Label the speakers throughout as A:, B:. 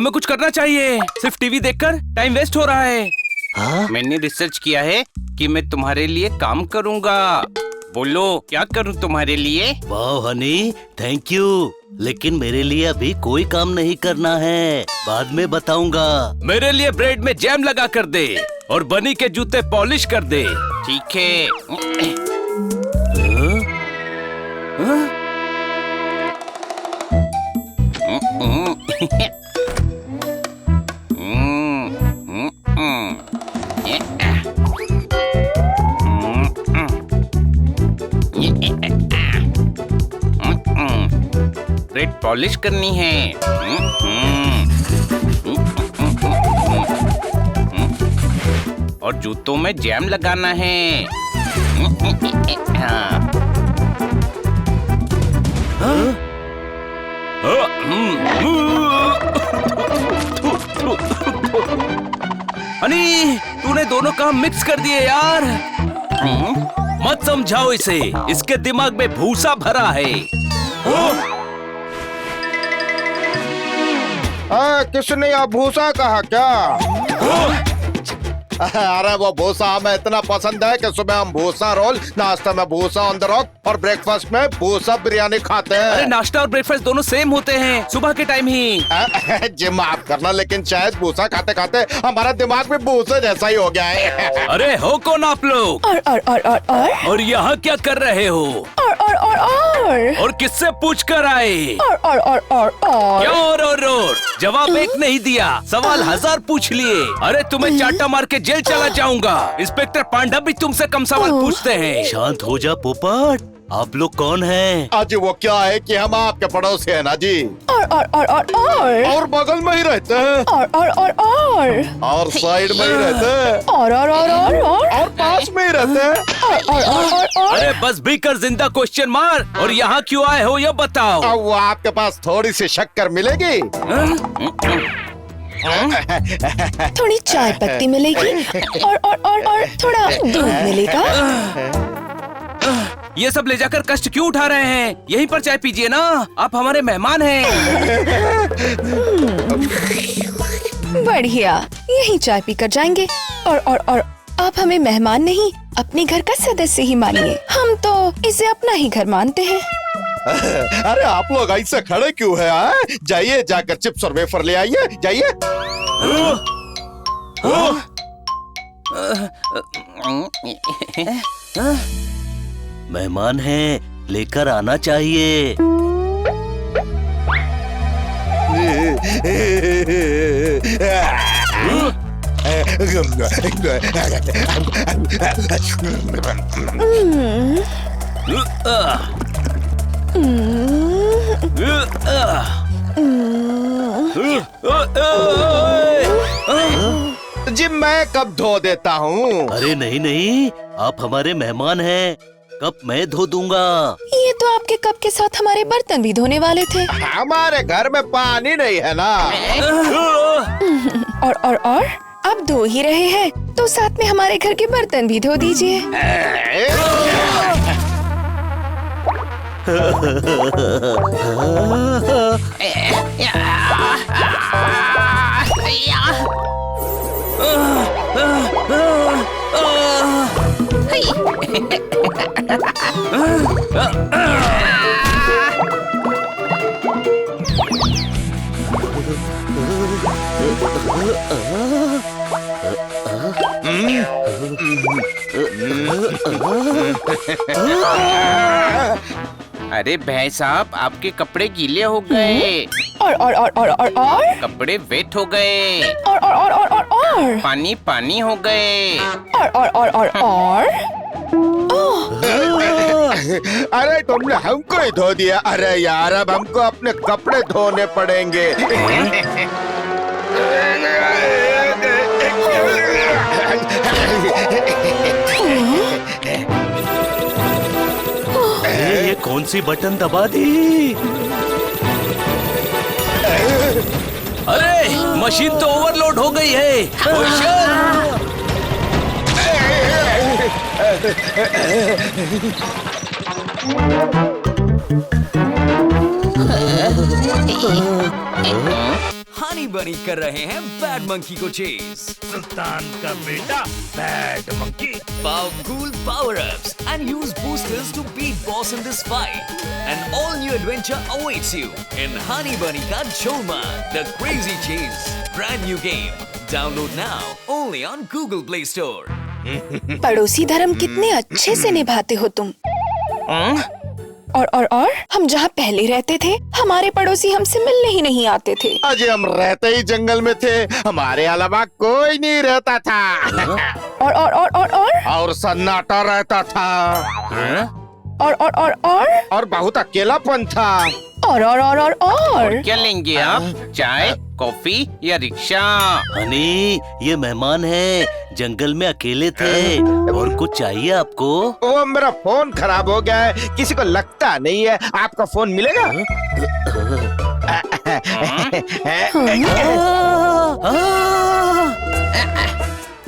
A: तुम्हें कुछ करना चाहिए। सिर्फ टीवी देखकर टाइम वेस्ट हो रहा है।
B: हाँ?
A: मैंने रिसर्च किया है कि मैं तुम्हारे लिए काम करूँगा। बोलो क्या करूँ तुम्हारे लिए?
B: वाह हनी, थैंक यू। लेकिन मेरे लिए अभी कोई काम नहीं करना है, बाद में बताऊंगा।
A: मेरे लिए ब्रेड में जैम लगा कर दे और बनी के जूते पॉलिश कर दे। ठीक है। ब्रेड पॉलिश करनी है। और जूतों में जैम लगाना है। हनी, तूने दोनों काम मिक्स कर दिए यार। मत समझाओ इसे, इसके दिमाग में भूसा भरा है।
C: किसने यह भूसा कहा क्या? अरे वो भूसा हमें इतना पसंद है कि सुबह हम भूसा रोल, नाश्ता में भूसा ऑन द रॉक और ब्रेकफास्ट में भूसा बिरयानी खाते हैं।
A: अरे नाश्ता और ब्रेकफास्ट दोनों सेम होते हैं, सुबह के टाइम ही।
C: जी माफ करना, लेकिन शायद भूसा खाते खाते हमारा दिमाग भी भूसे जैसा ही हो गया है।
A: अरे हो कौन आप लोग? और यहाँ क्या कर रहे हो? और किससे पूछ कर आए? क्या और? जवाब एक नहीं दिया, सवाल 1000 पूछ लिए। अरे तुम्हें चाटा मार के जेल चला जाऊंगा। इंस्पेक्टर पांडा भी तुमसे कम सवाल पूछते हैं।
B: शांत हो जा पोपट, आप लोग कौन हैं?
C: आज वो क्या है कि हम आपके पड़ोसी हैं ना जी। और बगल में ही रहते हैं। और साइड में ही रहते हैं। और पास में ही रहते हैं।
A: अरे बस भी कर, जिंदा क्वेश्चन मार। और यहाँ क्यों आए हो ये बताओ।
C: अब वो आपके पास थोड़ी सी शक्कर मिलेगी?
D: थोड़ी चाय पत्ती मिलेगी और थोड़ा दूध मिलेगा।
A: ये सब ले जाकर कष्ट क्यों उठा रहे हैं? यहीं पर चाय पीजिए ना, आप हमारे मेहमान हैं।
D: बढ़िया, यहीं चाय पीकर जाएंगे। और आप हमें मेहमान नहीं, अपने घर का सदस्य ही मानिए। हम तो इसे अपना ही घर मानते हैं।
C: अरे आप लोग ऐसे खड़े क्यों हैं? जाइए, जाकर चिप्स और वेफर ले आइए, जाइए।
B: मेहमान हैं, लेकर आना चाहिए।
C: जी मैं कब धो देता हूँ।
B: अरे नहीं नहीं, आप हमारे मेहमान हैं, कप मैं धो दूंगा।
D: ये तो आपके कप के साथ हमारे बर्तन भी धोने वाले थे।
C: हमारे घर में पानी नहीं है ना।
D: और आप धो ही रहे हैं तो साथ में हमारे घर के बर्तन भी धो दीजिए।
A: अरे भाई साहब, आपके कपड़े गीले हो गए।
D: और
A: कपड़े वेट हो गए।
D: और
A: पानी पानी हो गए।
D: और
C: अरे तुमने हमको ही धो दिया। अरे यार, अब हमको अपने कपड़े धोने पड़ेंगे।
B: ये कौन सी बटन दबा दी?
A: अरे मशीन तो ओवरलोड हो गई है।
E: हनी बनी कर रहे हैं बैड मंकी को चेस।
A: सुल्तान का बेटा bad monkey.
E: Powerful power-ups and use boosters to beat boss in this fight. An all-new adventure awaits you in Honey Bunny Ka Jholma, the Crazy Chase. Brand new game. Download now only on Google Play Store.
D: पड़ोसी धर्म कितने अच्छे से निभाते हो तुम। और हम जहाँ पहले रहते थे हमारे पड़ोसी हमसे मिलने ही नहीं आते थे।
C: अजय हम रहते ही जंगल में थे, हमारे अलावा कोई नहीं रहता था। और सन्नाटा रहता था। और बहुत अकेलापन था।
D: और
F: क्या लेंगे आप? चाय, कॉफी या रिक्शा?
B: हनी, ये मेहमान है, जंगल में अकेले थे। और कुछ चाहिए आपको?
C: वो मेरा फोन खराब हो गया है, किसी को लगता नहीं है। आपका फोन मिलेगा?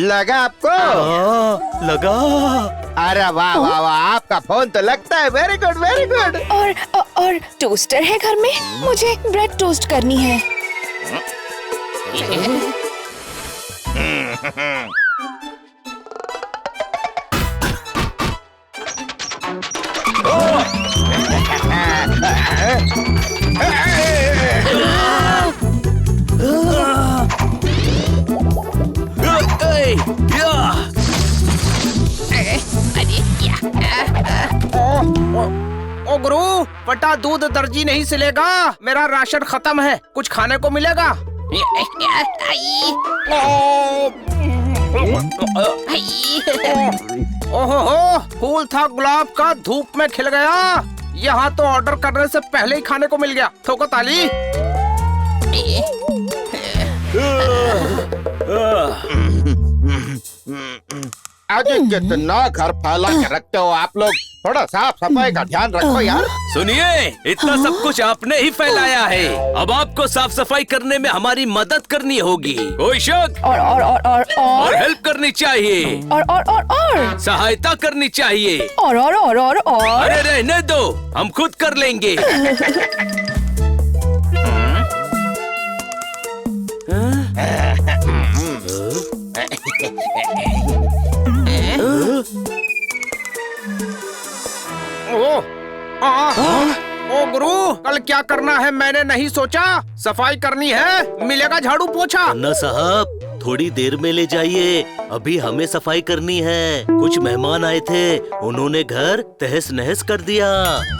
C: लगा आपको?
B: लगा।
C: अरे वाह वाह वाह, आपका फोन तो लगता है। Very good very good.
D: और टोस्टर है घर में, मुझे ब्रेड टोस्ट करनी है।
F: ओ गुरु, फटा दूध दर्जी नहीं सिलेगा। मेरा राशन खत्म है, कुछ खाने को मिलेगा? ओहो, फूल था गुलाब का, धूप में खिल गया। यहाँ तो ऑर्डर करने से पहले ही खाने को मिल गया। ठोको ताली।
C: अजय कितना घर फैला के रखते हो आप लोग, थोड़ा साफ सफाई का ध्यान रखो यार।
A: सुनिए, इतना सब कुछ आपने ही फैलाया है, अब आपको साफ सफाई करने में हमारी मदद करनी होगी। कोई शक? और हेल्प करनी चाहिए।
D: और
A: सहायता करनी चाहिए।
D: और
A: अरे रहने दो, हम खुद कर लेंगे।
F: ओ गुरु, कल क्या करना है मैंने नहीं सोचा। सफाई करनी है, मिलेगा झाड़ू पोछा।
B: अन्ना साहब, थोड़ी देर में ले जाइए, अभी हमें सफाई करनी है। कुछ मेहमान आए थे, उन्होंने घर तहस नहस कर दिया।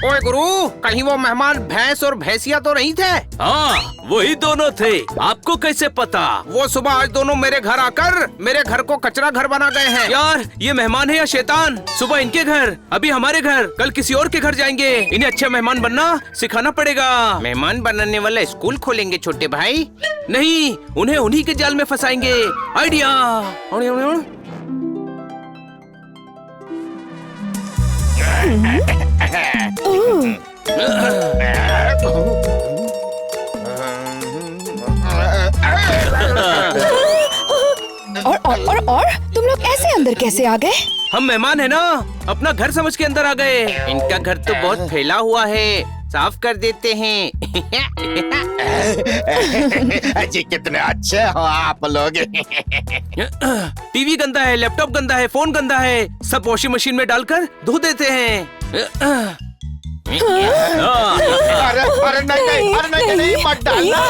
F: ओए गुरु, कहीं वो मेहमान भैंस और भैंसिया तो नहीं थे?
A: हाँ, वही दोनों थे। आपको कैसे पता?
F: वो सुबह आज दोनों मेरे घर आकर मेरे घर को कचरा घर बना गए हैं।
A: यार, ये मेहमान है या शैतान? सुबह इनके घर, अभी हमारे घर, कल किसी और के घर जाएंगे। इन्हें अच्छे मेहमान बनना सिखाना पड़ेगा।
F: मेहमान बनाने वाला स्कूल खोलेंगे छोटे भाई?
A: नहीं, उन्हें उन्हीं के जाल में फंसाएंगे। आइडिया।
D: और तुम लोग ऐसे अंदर कैसे आ गए?
A: हम मेहमान है ना, अपना घर समझ के अंदर आ गए।
F: इनका घर तो बहुत फैला हुआ है, साफ कर देते हैं।
C: जी कितने अच्छे हो आप लोग।
A: टीवी गंदा है, लैपटॉप गंदा है, फोन गंदा है, सब वॉशिंग मशीन में डालकर धो देते हैं।
C: अरे नहीं, मत डालना।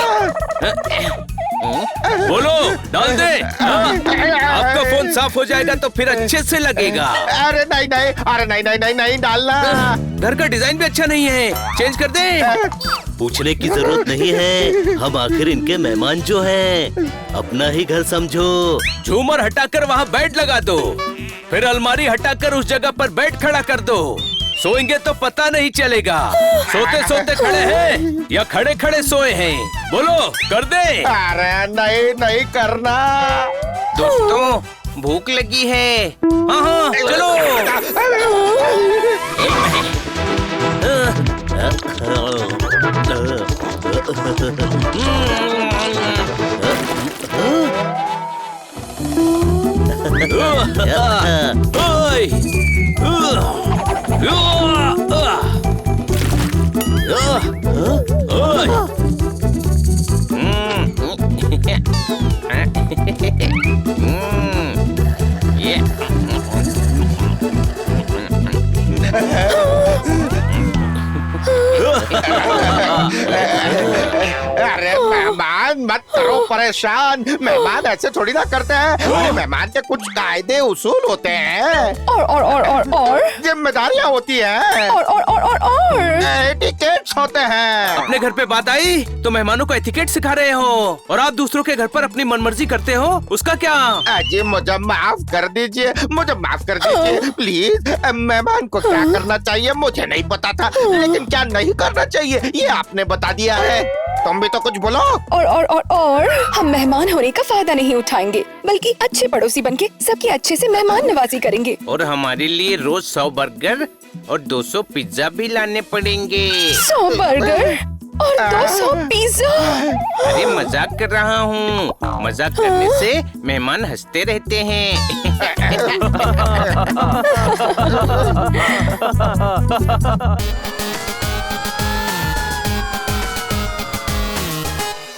A: बोलो, डाल दे। आपका फोन साफ हो जाएगा तो फिर अच्छे से लगेगा।
C: अरे नहीं डालना।
A: घर का डिजाइन भी अच्छा नहीं है, चेंज कर दे।
B: पूछने की जरूरत नहीं है, हम आखिर इनके मेहमान जो हैं, अपना ही घर समझो।
A: झूमर हटाकर वहाँ बेड लगा दो, फिर अलमारी हटाकर उस जगह पर बेड खड़ा कर दो। सोएंगे तो पता नहीं चलेगा सोते सोते खड़े हैं या खड़े खड़े सोए हैं। बोलो, कर दे।
C: अरे नहीं करना।
F: दोस्तों, भूख लगी है।
A: हाँ, चलो।
F: अरे मेहमान मत करो परेशान, मेहमान ऐसे थोड़ी ना करते हैं। अरे मेहमान के कुछ कायदे उसूल होते हैं
D: और
F: जिम्मेदारियाँ होती हैं
D: और
F: एटिकेट्स होते हैं।
A: अपने घर पे बात आई तो मेहमानों को एथिकेट सिखा रहे हो और आप दूसरों के घर पर अपनी मनमर्जी करते हो, उसका क्या?
F: जी मुझे माफ कर दीजिए, मुझे माफ कर दीजिए प्लीज। मेहमान को क्या करना चाहिए मुझे नहीं पता था, लेकिन क्या नहीं करना चाहिए ये आपने बता दिया है। तुम भी तो कुछ बोलो।
D: और हम मेहमान होने का फायदा नहीं उठाएंगे, बल्कि अच्छे पड़ोसी बनके सबकी अच्छे से मेहमान नवाजी करेंगे।
G: और हमारे लिए रोज 100 बर्गर और 200 पिज्जा भी लाने पड़ेंगे।
D: 100 बर्गर और 200 पिज्जा।
G: अरे मजाक कर रहा हूँ, मजाक करने से मेहमान हंसते रहते हैं।